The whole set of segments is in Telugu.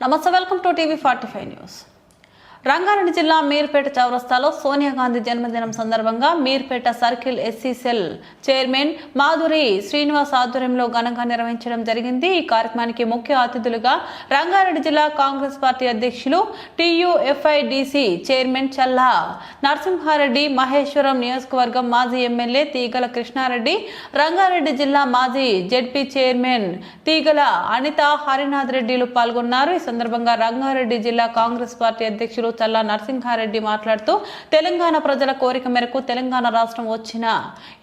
నమస్తే, welcome to TV 45 news. Rangareddy జిల్లా మీర్పేట చౌరస్తాలో సోనియా గాంధీ జన్మదినం సందర్భంగా Meerpet circle SC cell chairman Madhuri Srinivas ఆధ్వర్యంలో ఘనంగా నిర్వహించడం జరిగింది. ఈ కార్యక్రమానికి ముఖ్య అతిథులుగా రంగారెడ్డి జిల్లా కాంగ్రెస్ పార్టీ అధ్యక్షులు TUFIDC చైర్మన్ చల్లా నరసింహారెడ్డి, మహేశ్వరం నియోజకవర్గం మాజీ ఎమ్మెల్యే తీగల కృష్ణారెడ్డి, రంగారెడ్డి జిల్లా మాజీ జెడ్పీ చైర్మన్ తీగల అనిత హరినాథ్ రెడ్డిలు పాల్గొన్నారు. ఈ సందర్భంగా రంగారెడ్డి జిల్లా కాంగ్రెస్ పార్టీ అధ్యక్షులు చల్లా నరసింహారెడ్డి మాట్లాడుతూ తెలంగాణ ప్రజల కోరిక మేరకు తెలంగాణ రాష్ట్రం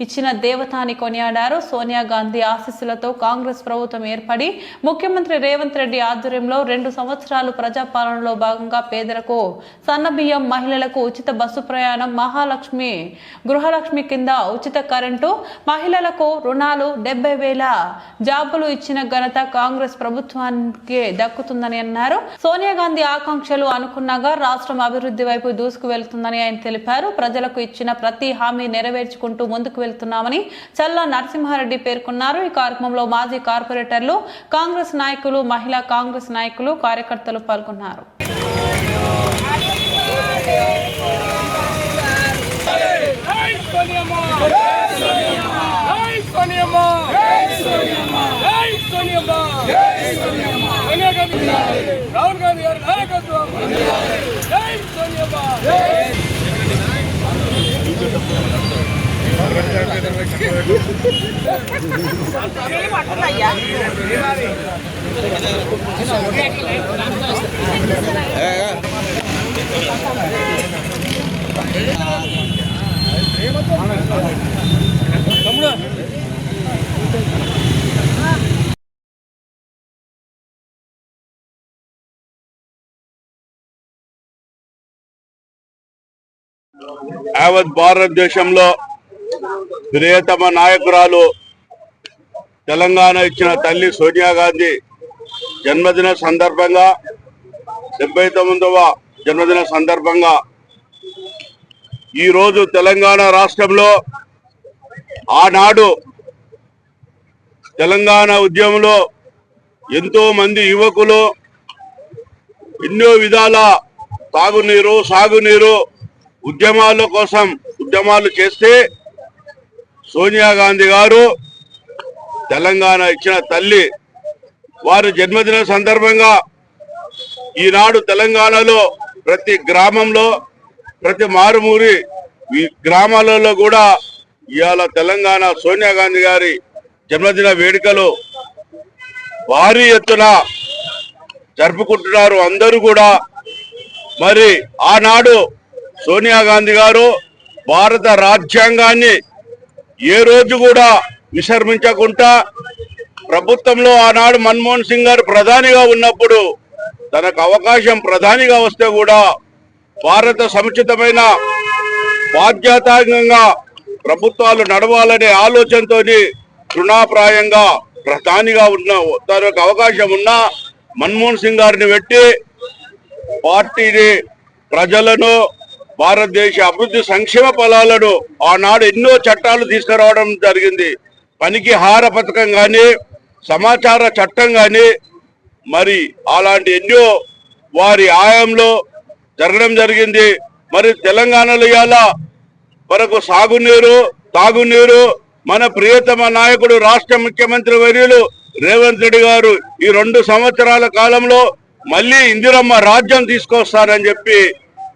ఇచ్చిన దేవత అని కొనియాడారు. సోనియా గాంధీ ఆశీస్సులతో కాంగ్రెస్ ప్రభుత్వం ఏర్పడి ముఖ్యమంత్రి రేవంత్ రెడ్డి ఆధ్వర్యంలో 2 సంవత్సరాలు ప్రజాపాలనలో భాగంగా పేదలకు సన్నబియ్యం, మహిళలకు ఉచిత బస్సు ప్రయాణం, మహాలక్ష్మి గృహలక్ష్మి కింద ఉచిత కరెంటు, మహిళలకు రుణాలు, 70,000 జాబులు ఇచ్చిన ఘనత కాంగ్రెస్ ప్రభుత్వానికి దక్కుతుందని అన్నారు. సోనియా గాంధీ ఆకాంక్షలు అనుకున్నగా రాష్ట్రం అభివృద్ధి వైపు దూసుకు వెళ్తుందని ఆయన తెలిపారు. ప్రజలకు ఇచ్చిన ప్రతి హామీ నెరవేర్చుకుంటూ ముందుకు వెళ్తున్నామని చల్లా నరసింహారెడ్డి పేర్కొన్నారు. ఈ కార్యక్రమంలో మాజీ కార్పొరేటర్లు, కాంగ్రెస్ నాయకులు, మహిళా కాంగ్రెస్ నాయకులు, కార్యకర్తలు పాల్గొన్నారు. రాహుల్ గాంధీ గారి నాయకత్వం. జై సోనియా. యావత్ భారతదేశంలో ప్రియతమ నాయకురాలు తెలంగాణ ఇచ్చిన తల్లి సోనియా గాంధీ జన్మదిన సందర్భంగా 79వ జన్మదిన సందర్భంగా ఈరోజు తెలంగాణ రాష్ట్రంలో ఆనాడు తెలంగాణ ఉద్యమంలో ఎంతో మంది యువకులు ఎన్నో విధాల తాగునీరు, సాగునీరు ఉద్యమాల కోసం ఉద్యమాలు చేస్తే సోనియా గాంధీ గారు తెలంగాణ ఇచ్చిన తల్లి. వారి జన్మదిన సందర్భంగా ఈనాడు తెలంగాణలో ప్రతి గ్రామంలో, ప్రతి మారుమూరి గ్రామాలలో కూడా ఇవాళ తెలంగాణ సోనియా గాంధీ గారి జన్మదిన వేడుకలు భారీ ఎత్తున జరుపుకుంటున్నారు అందరూ కూడా. మరి ఆనాడు సోనియా గాంధీ గారు భారత రాజ్యాంగాన్ని ఏ రోజు కూడా విసర్మించకుండా ప్రభుత్వంలో ఆనాడు మన్మోహన్ సింగ్ గారు ప్రధానిగా ఉన్నప్పుడు తనకు అవకాశం ప్రధానిగా వస్తే కూడా భారత సముచితమైన బాధ్యతాంగంగా ప్రభుత్వాలు నడవాలనే ఆలోచనతో తృణాప్రాయంగా ప్రధానిగా ఉన్న తనకు అవకాశం ఉన్న మన్మోహన్ సింగ్ గారిని పెట్టి పార్టీని, ప్రజలను, భారతదేశ అభివృద్ధి సంక్షేమ ఫలాలను ఆనాడు ఎన్నో చట్టాలు తీసుకురావడం జరిగింది. పనికి హార పథకం కానీ, సమాచార చట్టం కానీ, మరి అలాంటి ఎన్నో వారి ఆయంలో జరగడం జరిగింది. మరి తెలంగాణలో ఇవాళ మనకు సాగునీరు, తాగునీరు మన ప్రియతమ నాయకుడు రాష్ట్ర ముఖ్యమంత్రి వర్యులు రేవంత్ రెడ్డి గారు ఈ 2 సంవత్సరాల కాలంలో మళ్ళీ ఇందిరమ్మ రాజ్యం తీసుకొస్తారని చెప్పి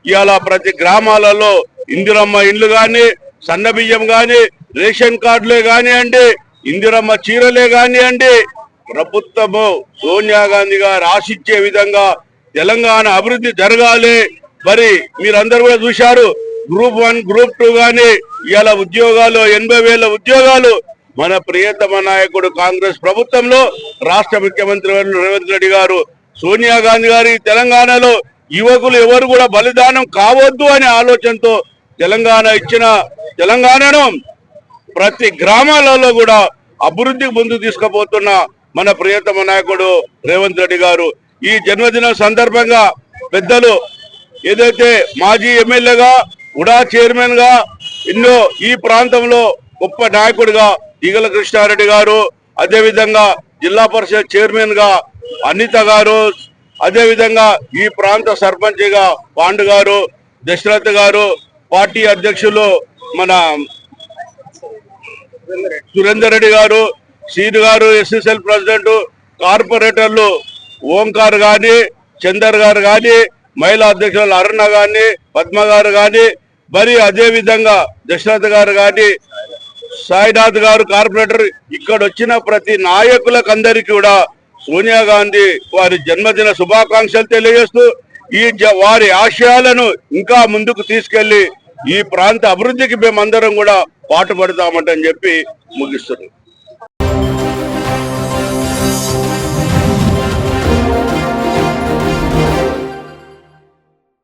ఇవాళ ప్రతి గ్రామాలలో ఇందిరమ్మ ఇండ్లు కానీ, సన్నబియ్యం కానీ, రేషన్ కార్డులే కానివ్వండి, ఇందిరమ్మ చీరలే కానివ్వండి, ప్రభుత్వము సోనియా గాంధీ గారు ఆశించే విధంగా తెలంగాణ అభివృద్ధి జరగాలి. మరి మీరందరూ కూడా చూశారు, గ్రూప్ 1, గ్రూప్ 2 కానీ ఇవాళ ఉద్యోగాలు 80,000 ఉద్యోగాలు మన ప్రియతమ నాయకుడు కాంగ్రెస్ ప్రభుత్వంలో రాష్ట్ర ముఖ్యమంత్రి రేవంత్ రెడ్డి గారు, సోనియా గాంధీ గారి తెలంగాణలో యువకులు ఎవరు కూడా బలిదానం కావద్దు అనే ఆలోచనతో తెలంగాణ ఇచ్చిన తెలంగాణను ప్రతి గ్రామాలలో కూడా అభివృద్ధికి ముందుకు తీసుకుపోతున్న మన ప్రియతమ నాయకుడు రేవంత్ రెడ్డి గారు ఈ జన్మదిన సందర్భంగా పెద్దలు ఏదైతే మాజీ ఎమ్మెల్యేగా, ఉడా చైర్మన్ గా ఎన్నో ఈ ప్రాంతంలో గొప్ప నాయకుడిగా తీగల కృష్ణారెడ్డి గారు, అదేవిధంగా జిల్లా పరిషత్ చైర్మన్ గా అనిత గారు, అదే విధంగా ఈ ప్రాంత సర్పంచ్గా పాండు గారు, దశరథ్ గారు, పార్టీ అధ్యక్షులు మన సురేందర్ రెడ్డి గారు, సీను గారు, ఎస్ఎస్ఎల్ ప్రెసిడెంట్, కార్పొరేటర్లు ఓంకార్ గాని, చందర్ గారు గాని, మహిళా అధ్యక్షులు అరుణ గాని, పద్మ గారు గాని, మరి అదే విధంగా దశరథ్ గారు గాని, సాయినాథ్ గారు కార్పొరేటర్, ఇక్కడ వచ్చిన ప్రతి నాయకులకు అందరికీ కూడా సోనియా గాంధీ వారి జన్మదిన శుభాకాంక్షలు తెలియజేస్తూ వారి ఆశయాలను ఇంకా ముందుకు తీసుకెళ్లి ఈ ప్రాంత అభివృద్ధికి మేమందరం కూడా పాటుపడతామని చెప్పి ముగిస్తున్నాం.